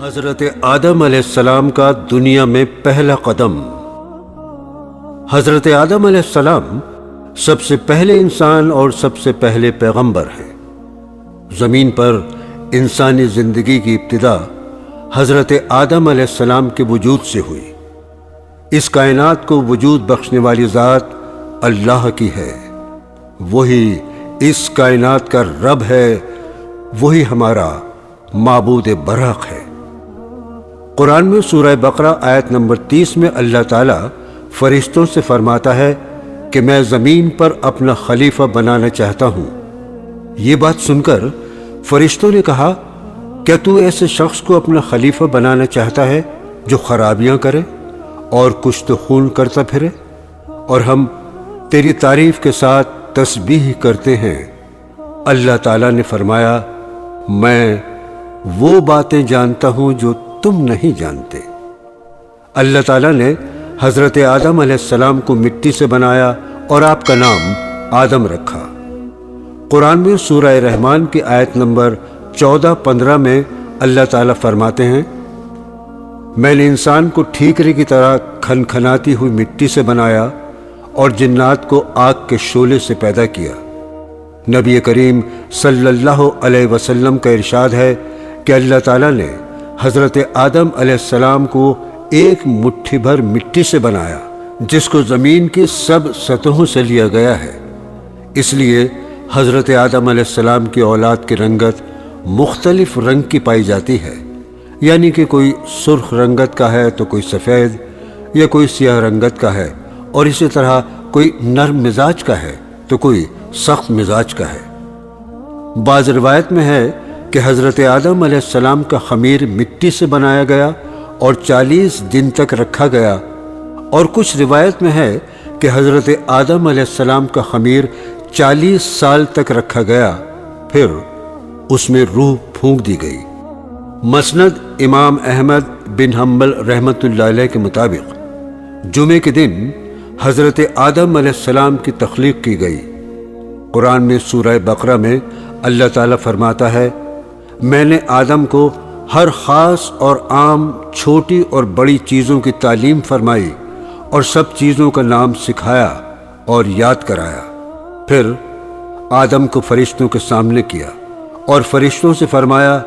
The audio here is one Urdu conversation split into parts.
حضرت آدم علیہ السلام کا دنیا میں پہلا قدم۔ حضرت آدم علیہ السلام سب سے پہلے انسان اور سب سے پہلے پیغمبر ہیں۔ زمین پر انسانی زندگی کی ابتدا حضرت آدم علیہ السلام کے وجود سے ہوئی۔ اس کائنات کو وجود بخشنے والی ذات اللہ کی ہے، وہی اس کائنات کا رب ہے، وہی ہمارا معبود برحق ہے۔ قرآن میں سورہ بقرہ آیت نمبر 30 میں اللہ تعالیٰ فرشتوں سے فرماتا ہے کہ میں زمین پر اپنا خلیفہ بنانا چاہتا ہوں۔ یہ بات سن کر فرشتوں نے کہا، کیا تو ایسے شخص کو اپنا خلیفہ بنانا چاہتا ہے جو خرابیاں کرے اور کشت و خون کرتا پھرے؟ اور ہم تیری تعریف کے ساتھ تسبیح کرتے ہیں۔ اللہ تعالیٰ نے فرمایا، میں وہ باتیں جانتا ہوں جو تم نہیں جانتے۔ اللہ تعالیٰ نے حضرت آدم علیہ السلام کو مٹی سے بنایا اور آپ کا نام آدم رکھا۔ قرآن میں سورہ رحمان کی آیت نمبر 14-15 میں اللہ تعالیٰ فرماتے ہیں، میں نے انسان کو ٹھیکرے کی طرح کھنکھناتی ہوئی مٹی سے بنایا اور جنات کو آگ کے شعلے سے پیدا کیا۔ نبی کریم صلی اللہ علیہ وسلم کا ارشاد ہے کہ اللہ تعالیٰ نے حضرت آدم علیہ السلام کو ایک مٹھی بھر مٹی سے بنایا، جس کو زمین کی سب سطحوں سے لیا گیا ہے۔ اس لیے حضرت آدم علیہ السلام کی اولاد کی رنگت مختلف رنگ کی پائی جاتی ہے، یعنی کہ کوئی سرخ رنگت کا ہے تو کوئی سفید، یا کوئی سیاہ رنگت کا ہے، اور اسی طرح کوئی نرم مزاج کا ہے تو کوئی سخت مزاج کا ہے۔ بعض روایت میں ہے کہ حضرت آدم علیہ السلام کا خمیر مٹی سے بنایا گیا اور 40 دن تک رکھا گیا، اور کچھ روایت میں ہے کہ حضرت آدم علیہ السلام کا خمیر 40 سال تک رکھا گیا، پھر اس میں روح پھونک دی گئی۔ مسند امام احمد بن حنبل رحمۃ اللہ علیہ کے مطابق جمعے کے دن حضرت آدم علیہ السلام کی تخلیق کی گئی۔ قرآن میں سورہ بقرہ میں اللہ تعالیٰ فرماتا ہے، میں نے آدم کو ہر خاص اور عام، چھوٹی اور بڑی چیزوں کی تعلیم فرمائی اور سب چیزوں کا نام سکھایا اور یاد کرایا۔ پھر آدم کو فرشتوں کے سامنے کیا اور فرشتوں سے فرمایا،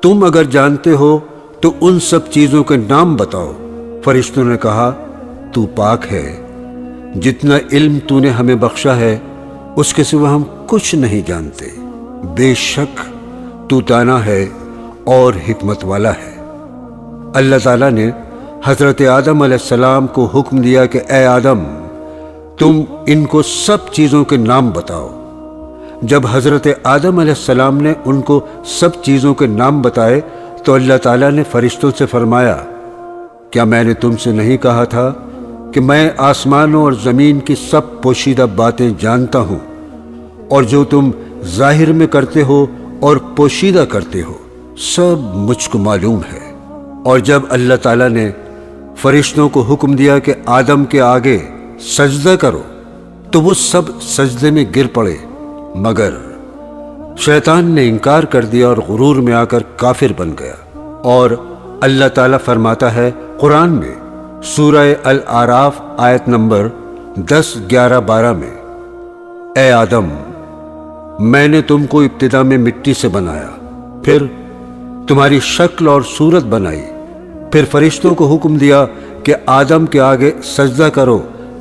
تم اگر جانتے ہو تو ان سب چیزوں کے نام بتاؤ۔ فرشتوں نے کہا، تو پاک ہے، جتنا علم تو نے ہمیں بخشا ہے اس کے سوا ہم کچھ نہیں جانتے، بے شک تو دانا ہے اور حکمت والا ہے۔ اللہ تعالیٰ نے حضرت آدم علیہ السلام کو حکم دیا کہ اے آدم، تم ان کو سب چیزوں کے نام بتاؤ۔ جب حضرت آدم علیہ السلام نے ان کو سب چیزوں کے نام بتائے تو اللہ تعالیٰ نے فرشتوں سے فرمایا، کیا میں نے تم سے نہیں کہا تھا کہ میں آسمانوں اور زمین کی سب پوشیدہ باتیں جانتا ہوں، اور جو تم ظاہر میں کرتے ہو اور پوشیدہ کرتے ہو سب مجھ کو معلوم ہے۔ اور جب اللہ تعالیٰ نے فرشتوں کو حکم دیا کہ آدم کے آگے سجدہ کرو تو وہ سب سجدے میں گر پڑے، مگر شیطان نے انکار کر دیا اور غرور میں آ کر کافر بن گیا۔ اور اللہ تعالیٰ فرماتا ہے قرآن میں سورہ الاعراف آیت نمبر 10، 11، 12 میں، اے آدم، میں نے تم کو ابتدا میں مٹی سے بنایا، پھر تمہاری شکل اور صورت بنائی، پھر فرشتوں کو حکم دیا کہ آدم کے آگے سجدہ کرو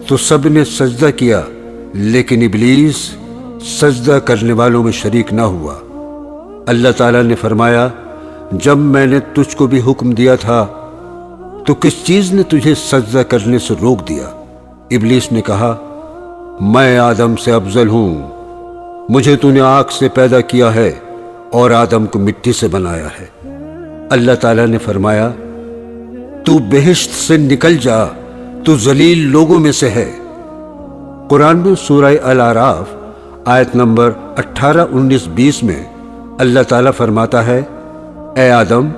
تو سب نے سجدہ کیا، لیکن ابلیس سجدہ کرنے والوں میں شریک نہ ہوا۔ اللہ تعالیٰ نے فرمایا، جب میں نے تجھ کو بھی حکم دیا تھا تو کس چیز نے تجھے سجدہ کرنے سے روک دیا؟ ابلیس نے کہا، میں آدم سے افضل ہوں، مجھے تو نے آگ سے پیدا کیا ہے اور آدم کو مٹی سے بنایا ہے۔ اللہ تعالیٰ نے فرمایا، تو بہشت سے نکل جا، تو ذلیل لوگوں میں سے ہے۔ قرآن میں سورہ الاعراف آیت نمبر 18، 19، 20 میں اللہ تعالیٰ فرماتا ہے، اے آدم،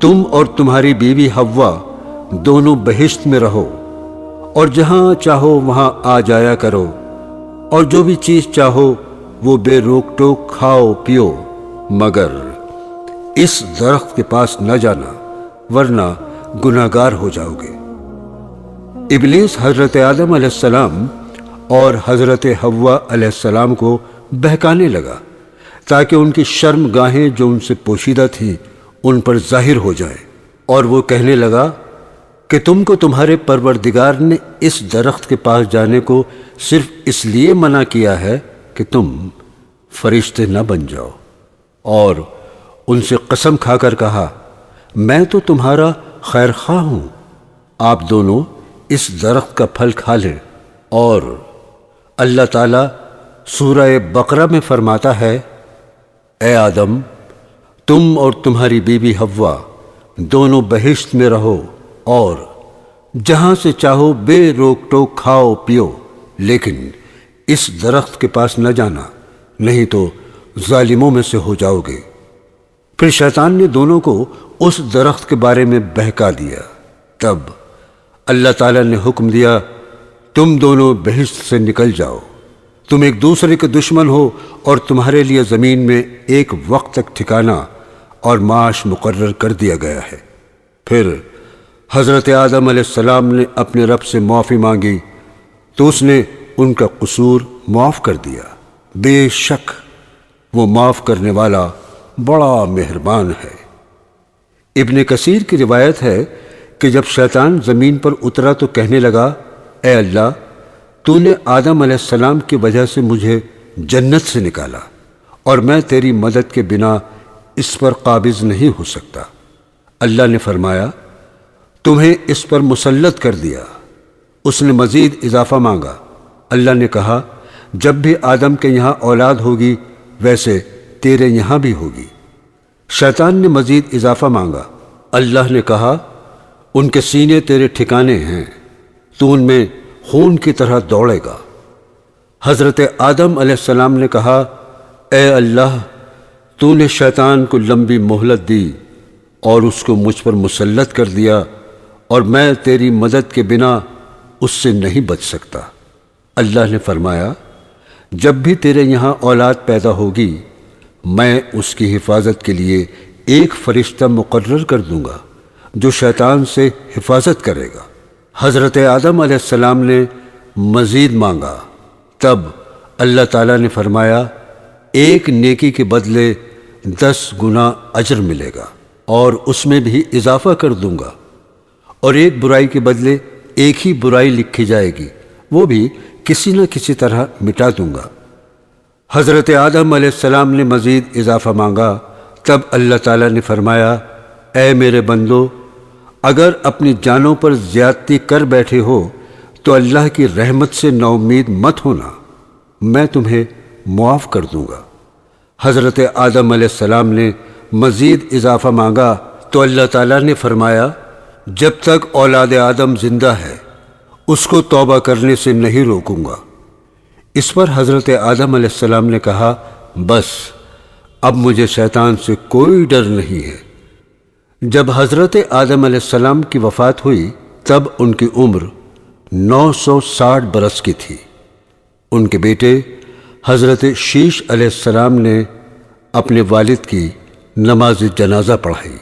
تم اور تمہاری بیوی حوا دونوں بہشت میں رہو، اور جہاں چاہو وہاں آ جایا کرو، اور جو بھی چیز چاہو وہ بے روک ٹوک کھاؤ پیو، مگر اس درخت کے پاس نہ جانا ورنہ گناہگار ہو جاؤ گے۔ ابلیس حضرت آدم علیہ السلام اور حضرت حوا علیہ السلام کو بہکانے لگا تاکہ ان کی شرم گاہیں جو ان سے پوشیدہ تھیں ان پر ظاہر ہو جائیں، اور وہ کہنے لگا کہ تم کو تمہارے پروردگار نے اس درخت کے پاس جانے کو صرف اس لیے منع کیا ہے کہ تم فرشتے نہ بن جاؤ، اور ان سے قسم کھا کر کہا میں تو تمہارا خیر خواہ ہوں، آپ دونوں اس درخت کا پھل کھا لیں۔ اور اللہ تعالیٰ سورہ بقرہ میں فرماتا ہے، اے آدم تم اور تمہاری بیوی حوا دونوں بہشت میں رہو اور جہاں سے چاہو بے روک ٹوک کھاؤ پیو، لیکن اس درخت کے پاس نہ جانا، نہیں تو ظالموں میں سے ہو جاؤ گے۔ پھر شیطان نے دونوں کو اس درخت کے بارے میں بہکا دیا۔ تب اللہ تعالیٰ نے حکم دیا تم دونوں بہشت سے نکل جاؤ، تم ایک دوسرے کے دشمن ہو اور تمہارے لیے زمین میں ایک وقت تک ٹھکانہ اور معاش مقرر کر دیا گیا ہے۔ پھر حضرت آدم علیہ السلام نے اپنے رب سے معافی مانگی تو اس نے ان کا قصور معاف کر دیا، بے شک وہ معاف کرنے والا بڑا مہربان ہے۔ ابن کثیر کی روایت ہے کہ جب شیطان زمین پر اترا تو کہنے لگا، اے اللہ تو نے آدم علیہ السلام کی وجہ سے مجھے جنت سے نکالا اور میں تیری مدد کے بنا اس پر قابض نہیں ہو سکتا۔ اللہ نے فرمایا تمہیں اس پر مسلط کر دیا۔ اس نے مزید اضافہ مانگا۔ اللہ نے کہا جب بھی آدم کے یہاں اولاد ہوگی ویسے تیرے یہاں بھی ہوگی۔ شیطان نے مزید اضافہ مانگا۔ اللہ نے کہا ان کے سینے تیرے ٹھکانے ہیں، تو ان میں خون کی طرح دوڑے گا۔ حضرت آدم علیہ السلام نے کہا اے اللہ تو نے شیطان کو لمبی مہلت دی اور اس کو مجھ پر مسلط کر دیا اور میں تیری مدد کے بنا اس سے نہیں بچ سکتا۔ اللہ نے فرمایا جب بھی تیرے یہاں اولاد پیدا ہوگی میں اس کی حفاظت کے لیے ایک فرشتہ مقرر کر دوں گا جو شیطان سے حفاظت کرے گا۔ حضرت آدم علیہ السلام نے مزید مانگا، تب اللہ تعالیٰ نے فرمایا ایک نیکی کے بدلے 10 گنا اجر ملے گا اور اس میں بھی اضافہ کر دوں گا، اور ایک برائی کے بدلے ایک ہی برائی لکھی جائے گی، وہ بھی کسی نہ کسی طرح مٹا دوں گا۔ حضرت آدم علیہ السلام نے مزید اضافہ مانگا، تب اللہ تعالیٰ نے فرمایا اے میرے بندو اگر اپنی جانوں پر زیادتی کر بیٹھے ہو تو اللہ کی رحمت سے نا امید مت ہونا، میں تمہیں معاف کر دوں گا۔ حضرت آدم علیہ السلام نے مزید اضافہ مانگا تو اللہ تعالیٰ نے فرمایا جب تک اولاد آدم زندہ ہے اس کو توبہ کرنے سے نہیں روکوں گا۔ اس پر حضرت آدم علیہ السلام نے کہا بس اب مجھے شیطان سے کوئی ڈر نہیں ہے۔ جب حضرت آدم علیہ السلام کی وفات ہوئی تب ان کی عمر 960 برس کی تھی۔ ان کے بیٹے حضرت شیش علیہ السلام نے اپنے والد کی نماز جنازہ پڑھائی۔